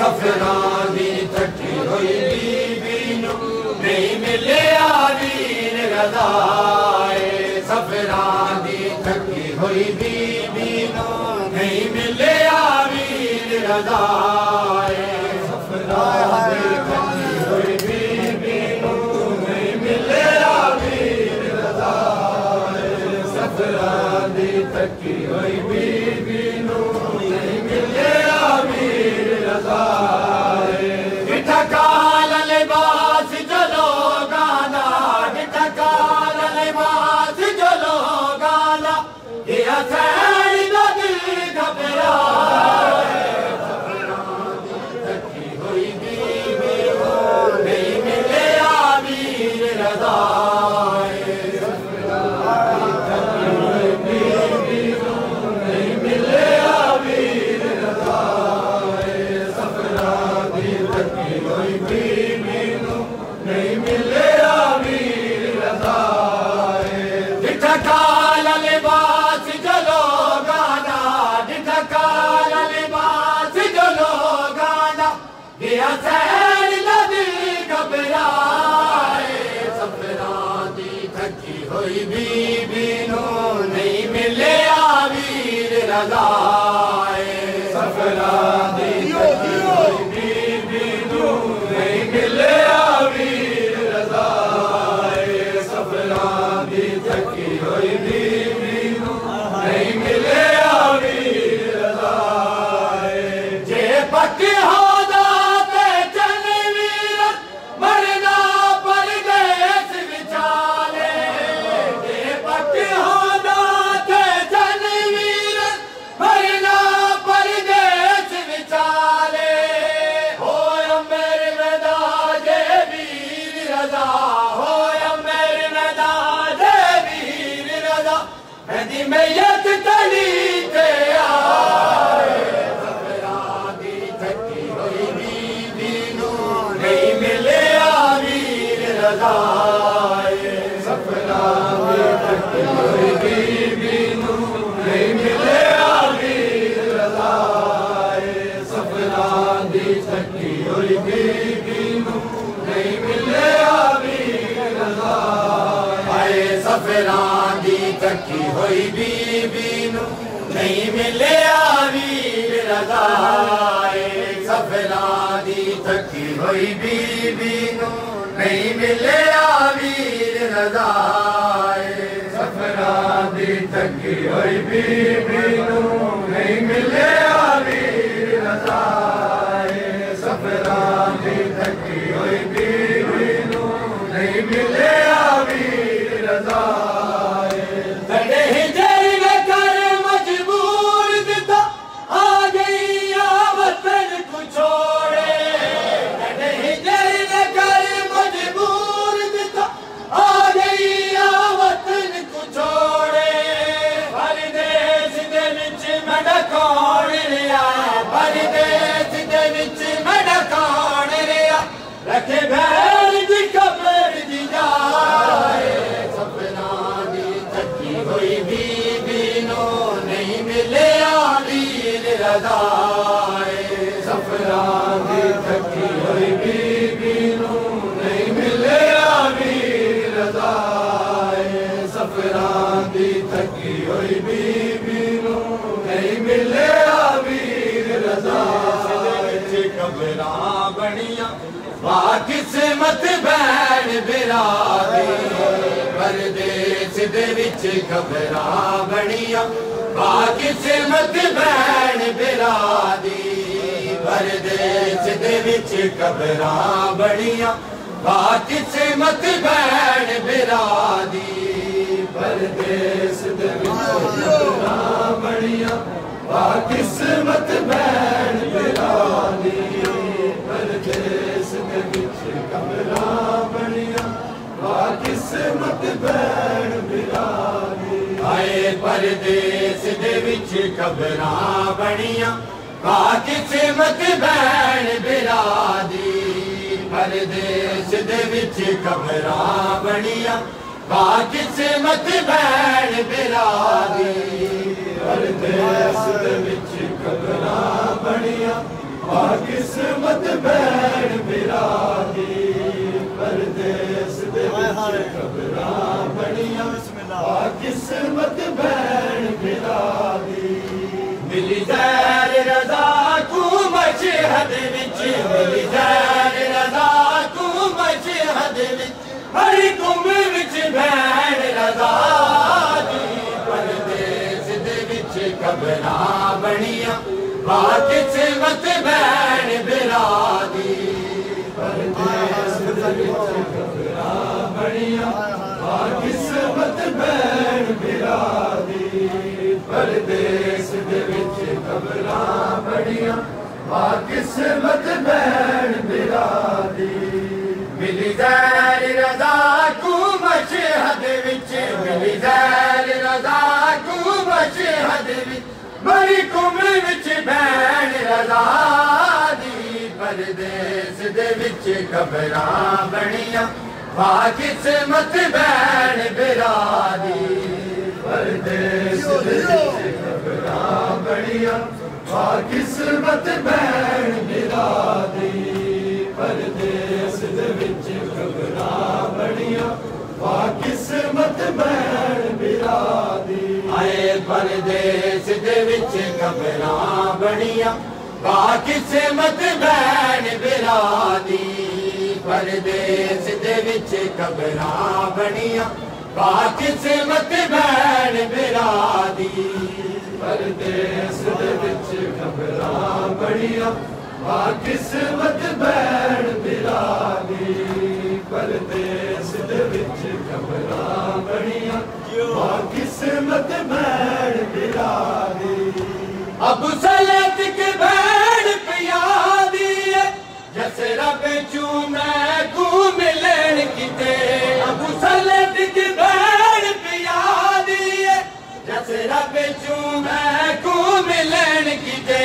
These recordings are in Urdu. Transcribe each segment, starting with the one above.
سفران دی تھکی ہوئی بی نو نہیں ملیا ویر رضائے سفران دی تھکی ہوئی بی نو نہیں ملیا ویر رضائے سفران دی تھکی ہوئی بی نو نہیں ملیا ویر رضائے سفران دی تھکی ہوئی بی نو نہیں ملیا ویر رضائے ڈٹھا کالا لباس جو لوگانا ڈٹھا کالا لباس جو لوگانا یہ حسین دا دل گھبرائے سفران دی تھکی ہوئی بی نو نہیں ملیا ویر رضائے سفران دی تھکی ہوئی بی نو نہیں ملیا ویر رضائے سفران دی تھکی ہوئی بی نو نہیں ملیا ویر رضائے ڈٹھا کالا لباس جو لوگانا ڈٹھا کالا لباس جو لوگانا یہ حسین دا دل گھبرائے سفران دی تھکی ہوئی بی نو نہیں ملیا ویر رضائے سفران دی تھکی ہوئی بی نو نہیں ملیا ویر رضائے سفران دی تھکی ہوئی بی نو نہیں ملیا ویر رضائے جے پکی ہودا تے چن ویرت مرنا پردیس وچالے جے پکی ہودا تے چن ویرت مرنا پردیس وچالے ہویا میرے ودا جے ویر رضا ہویا میرے ودا جے ویر رضا مہدی میت تلی تے آئے سفران دی تھکی ہوئی بی نو نہیں ملیا ویر رضائے سفران دی تھکی ہوئی بی نو نہیں ملیا ویر رضائے سفران دی تھکی ہوئی بی نو نہیں ملیا ویر رضائے سفران دی تھکی ہوئی بی نو نہیں ملیا ویر رضائے سفران دی تھکی ہوئی بی نو نہیں ملیا ویر رضائے سفران دی تھکی ہوئی بی نو نہیں ملیا ویر رضائے سفران دی تھکی ہوئی بی نو نہیں ملیا ویر رضائے تڑے ہجر میں کر مجبور دتا آ گئی وطن کو چھوڑے تڑے ہجر میں کر مجبور دتا آ گئی وطن کو چھوڑے پردیس دے وچ میں ڈکاؤن لیا پردیس دے وچ میں ڈکاؤن لیا رکھے بھیڑ دی قبر دی جائے سفران دی تھکی ہوئی بی نو نہیں ملیا ویر رضائے سفران دی تھکی ہوئی بی نو نہیں ملیا ویر رضائے سفران دی تھکی ہوئی بی نو نہیں ملیا ویر رضائے قبراں بنیاں قسمت بین برادری پردیس دے وچ قبراں بنیاں قسمت بین برادری پردیس دے وچ قبراں بنیاں قسمت بین برادری پردیس دے وچ قبراں بنیاں قسمت بین برادری پردیس دے وچ قبراں بنیاں قسمت بین برادری آئے پردیس دے وچ قبراں بنیاں قسمت بین برادری پردیس دے وچ قبراں بنیاں قسمت بین برادری پردیس دے وچ قبراں بنیاں قسمت بین برادی پردیس دے وچ قبراں بنیاں قسمت بین برادی ملی زیر رضا کو مشہد وچ ملی زیر رضا کو مشہد وچ ہر قوم وچ بین رضا دی پردیس دے وچ قبراں بنیاں قسمت بین برادی پردیس دے وچ قبراں بنیاں قسمت بین برادی پردیس دے وچ قبراں بنیاں قسمت بین برادی ملی زیر رضا کو مشہد وچ ملی زیر رضا کو مشہد وچ بڑی قوم وچ بین رضا دی پردیس دے وچ قبراں بنیاں قسمت بین برادی پردیس دے وچ قبراں بنیاں قسمت بین برادی پردیس دے وچ قبراں بنیاں قسمت بین برادی آئے پردیس دے وچ قبراں بنیاں قسمت بین برادی پردیس دے وچ قبراں بنیاں قسمت بین برادی پردیس دے وچ قبراں بنیاں قسمت بین برادی پردیس دے وچ قبراں بنیاں قسمت بین برادی ابو سلط کے بین پیادی جس رب چومے کو ملن کتے ابو سلط کے بین پیادی جس رب چومے کو ملن کتے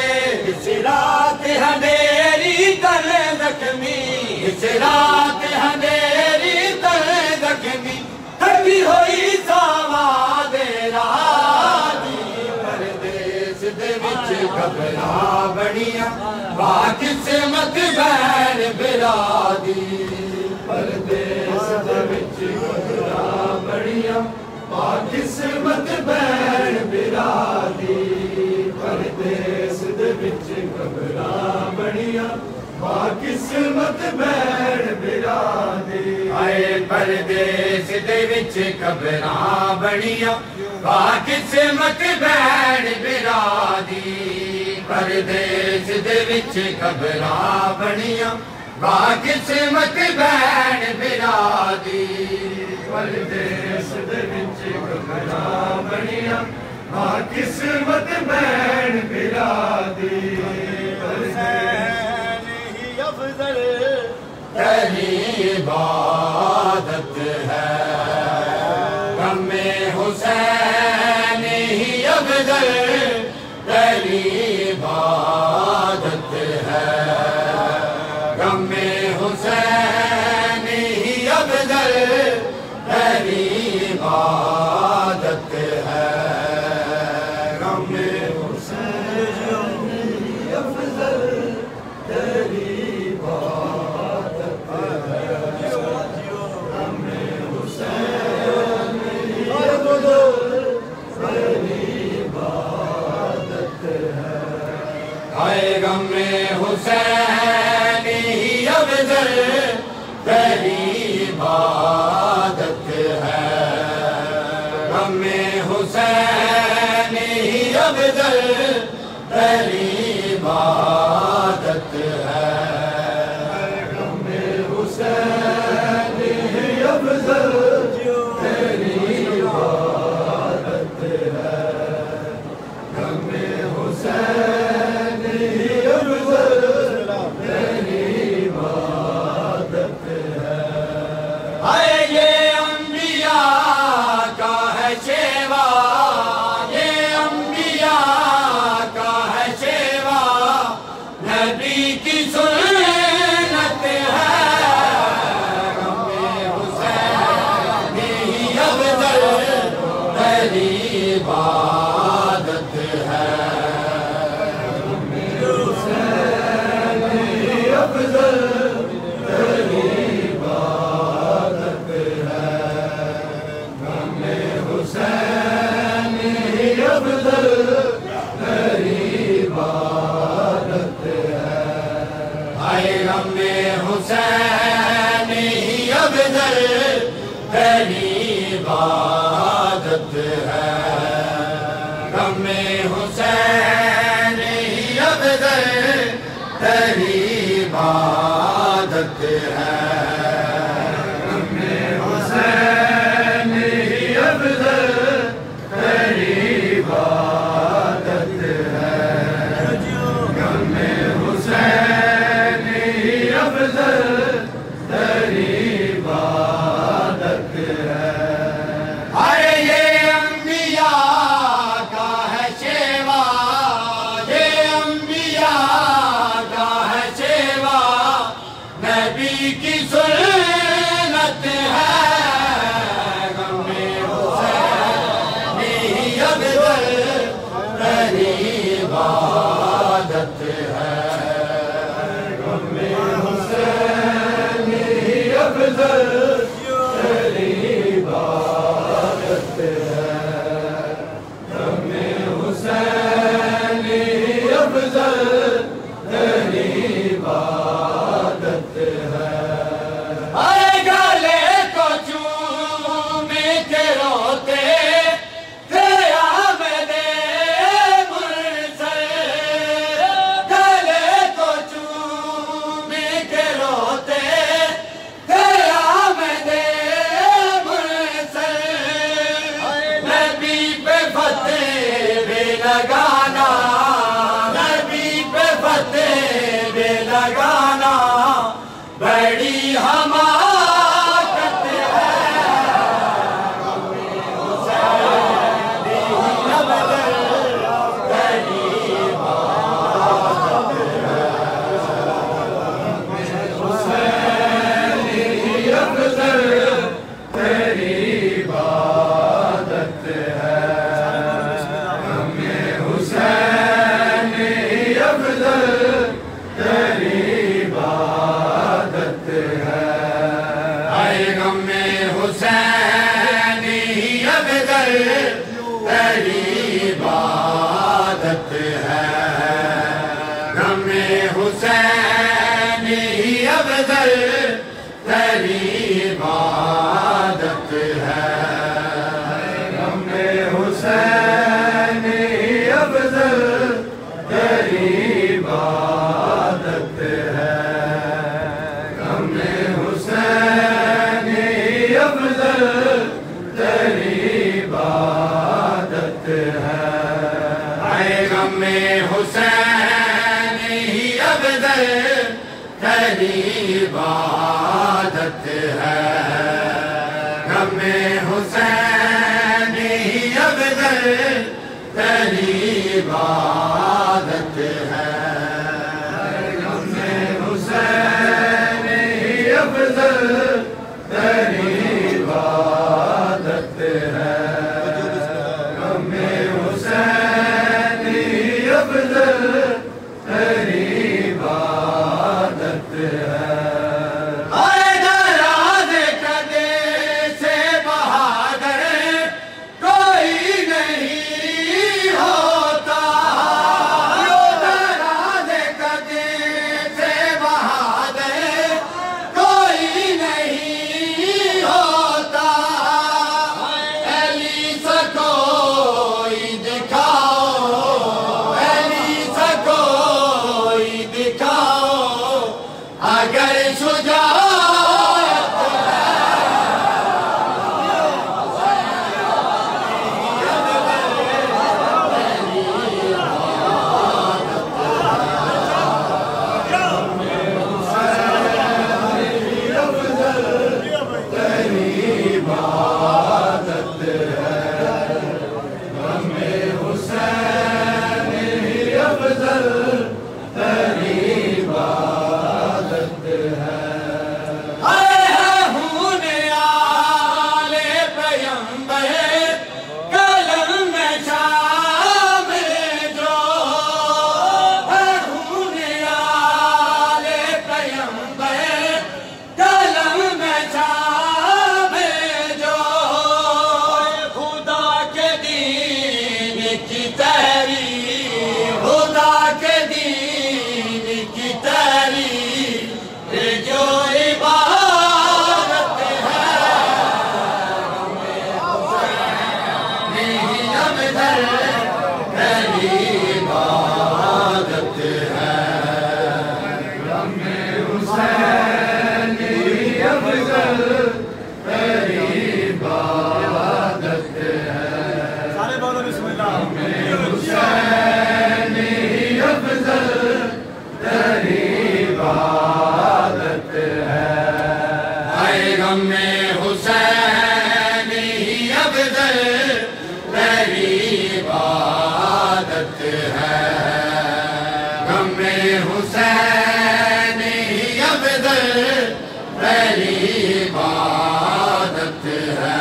اس رات اندھیری تن زخمی اس رات اندھیری تن زخمی تھکی ہوئی ساواں دے رادی پردیس دے وچ قبراں بنیاں قسمت بین برادی پردیس دے وچ قبراں بنیاں قسمت بین برادی پردیس دے وچ قبراں بنیاں قسمت بین برادی آئے پردیس دے وچ قبراں بنیاں قسمت بین برادی پردیس دے وچ قبراں بنیاں قسمت بین برادی پردیس دے وچ قبراں بنیاں قسمت بین برادی تیری عبادت ہے غم حسین ہی افضل تیری عبادت ہے غم حسین ہی افضل تیری عبادت ہے غم حسین ہی افضل تیری غم حسین ہی افضل تیری عبادت ہے غم حسین ہی افضل تیری عبادت ہے غم حسین ہی افضل تیری عبادت ہے غم حسین نبی کی آئے غم حسین ہی افضل تیری عبادت ہے غم حسین ہی افضل تیری عبادت ہے غم حسین ہی افضل تیری عبادت ہے غم حسین ہی افضل تیری عبادت ہے ارے یہ انبیاء کا ہے شیوا یہ انبیاء کا ہے شیوا نبی کی سنت ہے غم حسین ہی افضل تیری عبادت ہے غم حسین ہی افضل تیری عبادت ہے غم حسین ہی افضل تیری عبادت ہے اے گلے کو چوم کے روتے تھے آمد مرسل گلے کو چوم کے روتے تھے آمد مرسل نبی پہ فتح بھی لگانا نبی پہ فتح بھی لگانا بڑی حماقت ہے غم حسین ہی افضل تیری عبادت ہے غم حسین ہی افضل تیری عبادت ہے غم حسین ہی افضل تیری عبادت ہے اے غم حسین ہی افضل تیری عبادت ہے غم حسین ہی افضل تیری عبادت ہے غم حسین ہی افضل تیری عبادت ہے غم حسین ہی افضل تیری عبادت ہے اے غم حسین ہی افضل تیری عبادت ہے غم حسین ہی افضل تیری عبادت ہے غم حسین ہی افضل تیری عبادت ہے غم حسین ہی افضل تیری عبادت ہے اے دراز قدے سے بہادر کوئی نہیں ہوتا حسین ہی افضل تیری عبادت ہے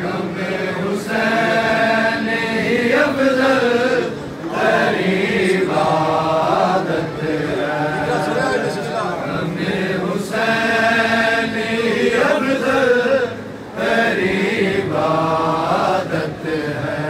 غم حسین ہی افضل تیری عبادت ہے غم حسین ہی افضل تیری عبادت ہے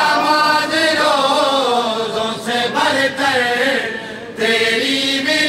نماز روزوں سے بڑھتر تیری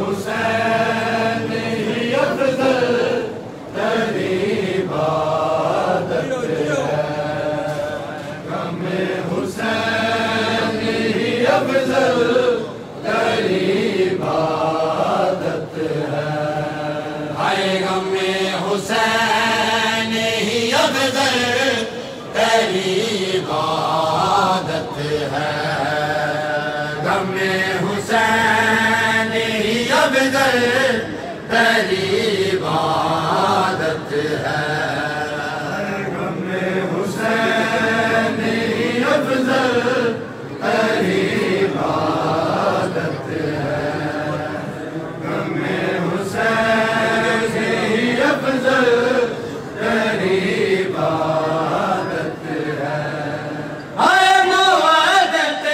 حسین ہی افضل تیری عبادت ہے غم حسین ہی افضل تیری عبادت ہے غم حسین ہی افضل تیری عبادت ہے غم حسین افضل تیری عبادت ہے اے موعدت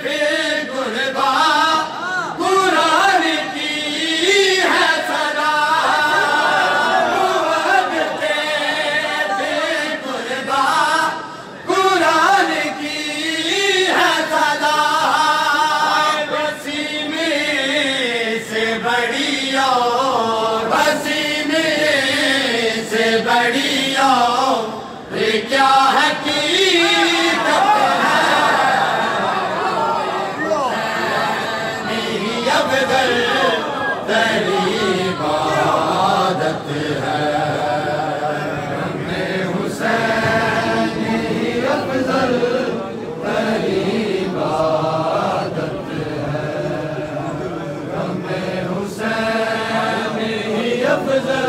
پھر قربا قرآن کی ہے صدا موعدت پھر قربا قرآن کی ہے صدا وسیم سے بڑی اور وسیم سے بڑی اور کیا حقیقت ہے نہیں افضل تیری عبادت ہے غم حسین ہی افضل تیری عبادت ہے غم حسین ہی افضل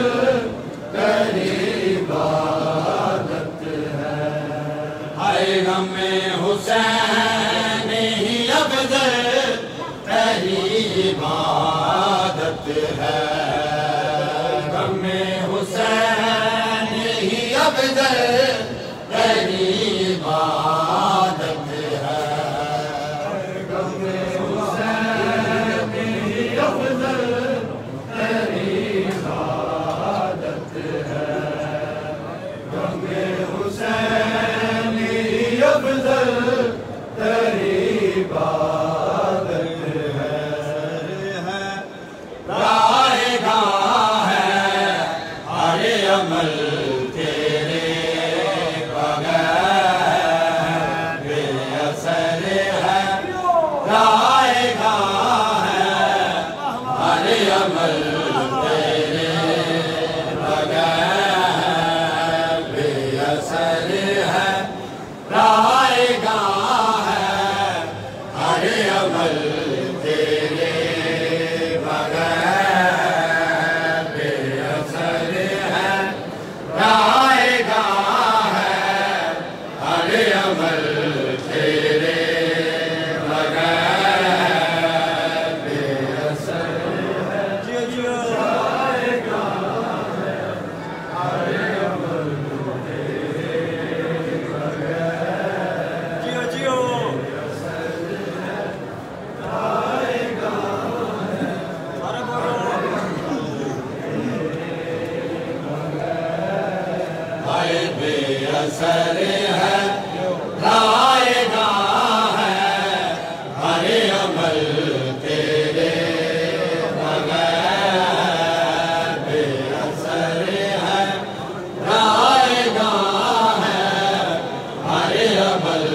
افضل تیری عبادت ہے غم حسین ہی افضل تیری عبادت ہے غم حسین ہی افضل تیری عبادت ہے رائے گاہ ہے ہر عمل تیرے بغیر بے اثر ہے رائے گاہ ہے ہر عمل تیرے بغیر بے اثر ہے رائے گاہ ہے ہر عمل تیرے بغیر بے اثر ہے رائے گاہ ہے ہر عمل تیرے بغیر بے اثر ہے رائے گاہ ہے ہر عمل تیرے بغیر بے اثر ہے رائے گاہ ہے ہر عمل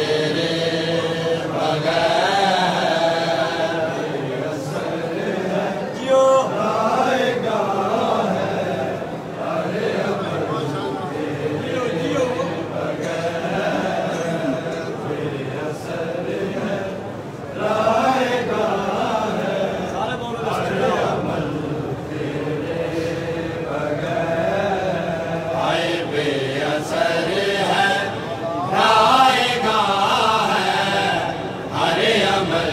تیرے بغیر بے اثر ہے رائے گاہ ہے ہر عمل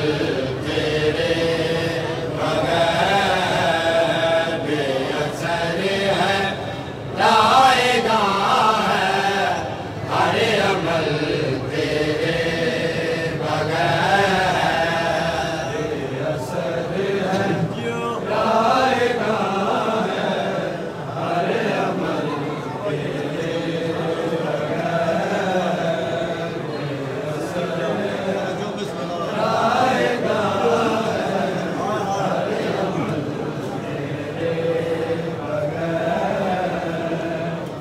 تیرے بغیر بے اثر ہے رائے گاہ ہے ہر عمل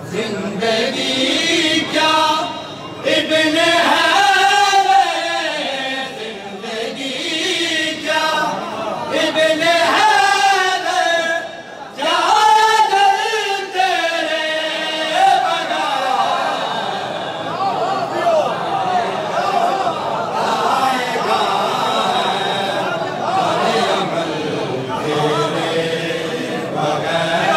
زندگی کیا ابن ہے زندگی کیا ابن ہے کیا دل تیرے بغیر آئے گا ہر عمل تیرے بغیر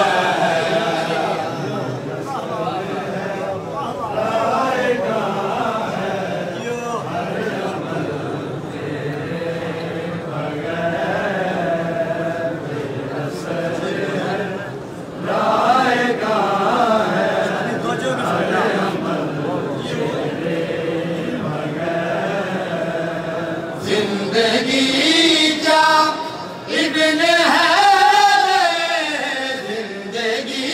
زندگی کیا ابن ہے زندگی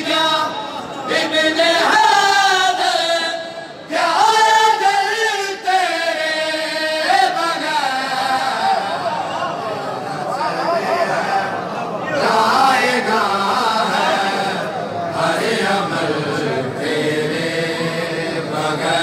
کیا ابن ہے کیا دل تیرے بغیر رائے گاہ ہے ہر عمل تیرے بغیر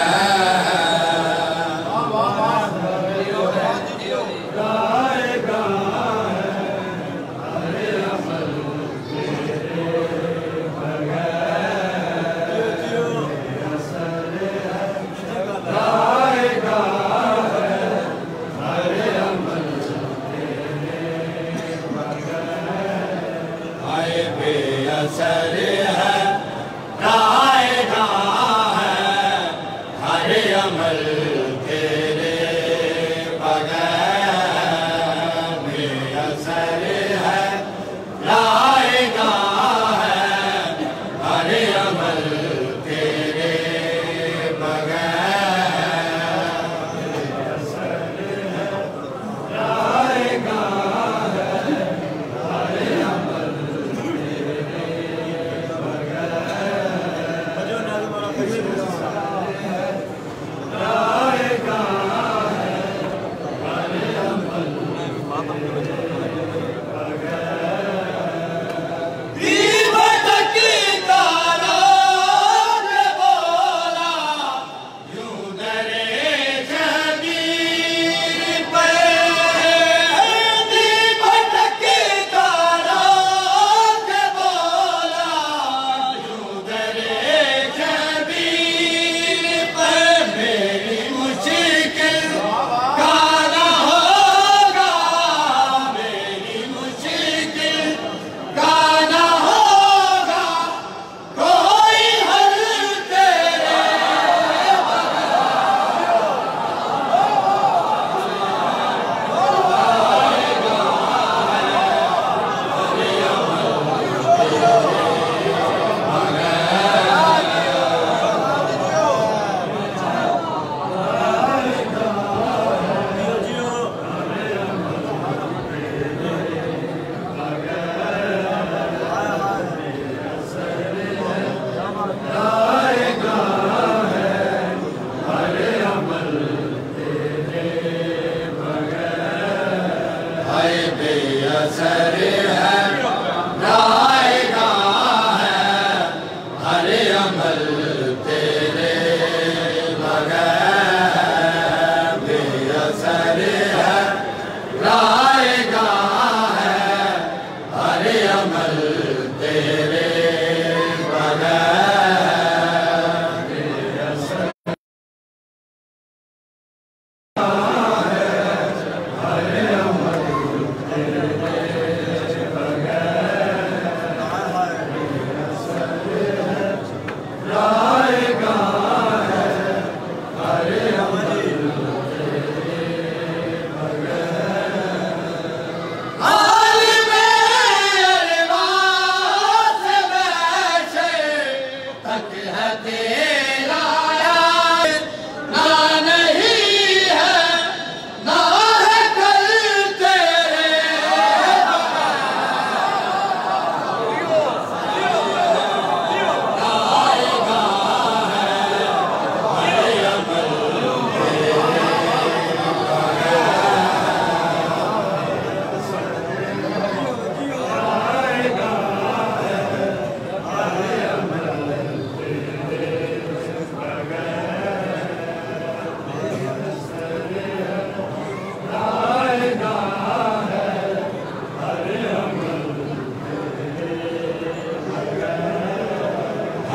بے اثر ہے رائے گاہ ہے ہر عمل تیرے بغیر بے اثر ہے رائے گاہ ہے ہر عمل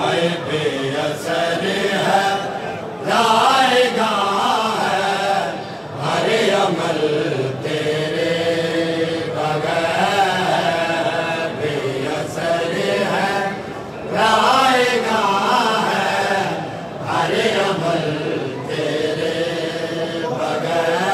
ہے بے اثر ہے رائے گاہ ہے ہر عمل تیرے بغیر بے اثر ہے رائے گاہ ہے ہر عمل تیرے بغیر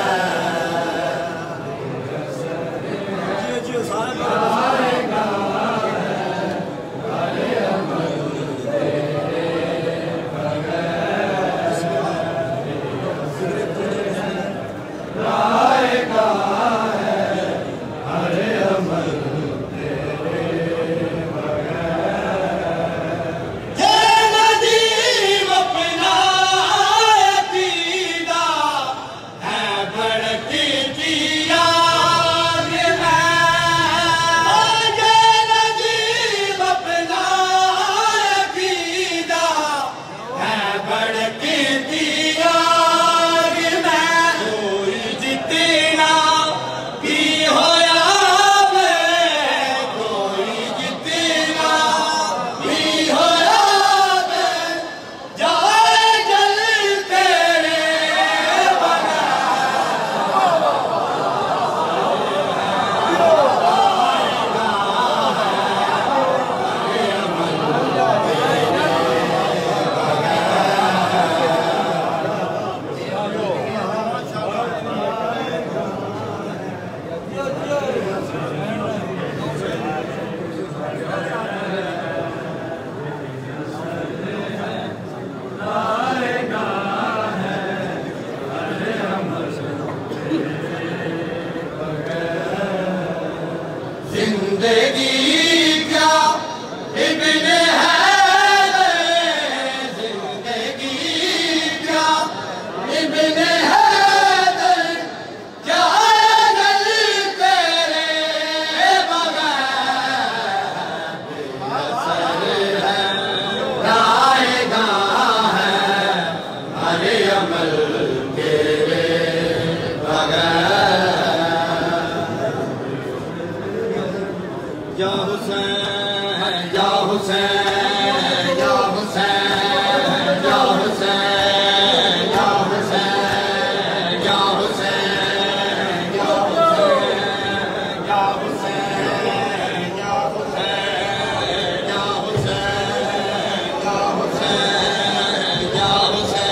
یا حسین یا حسین یا حسین یا حسین یا حسین یا حسین یا حسین یا حسین یا حسین یا حسین یا حسین یا حسین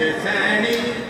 حسینی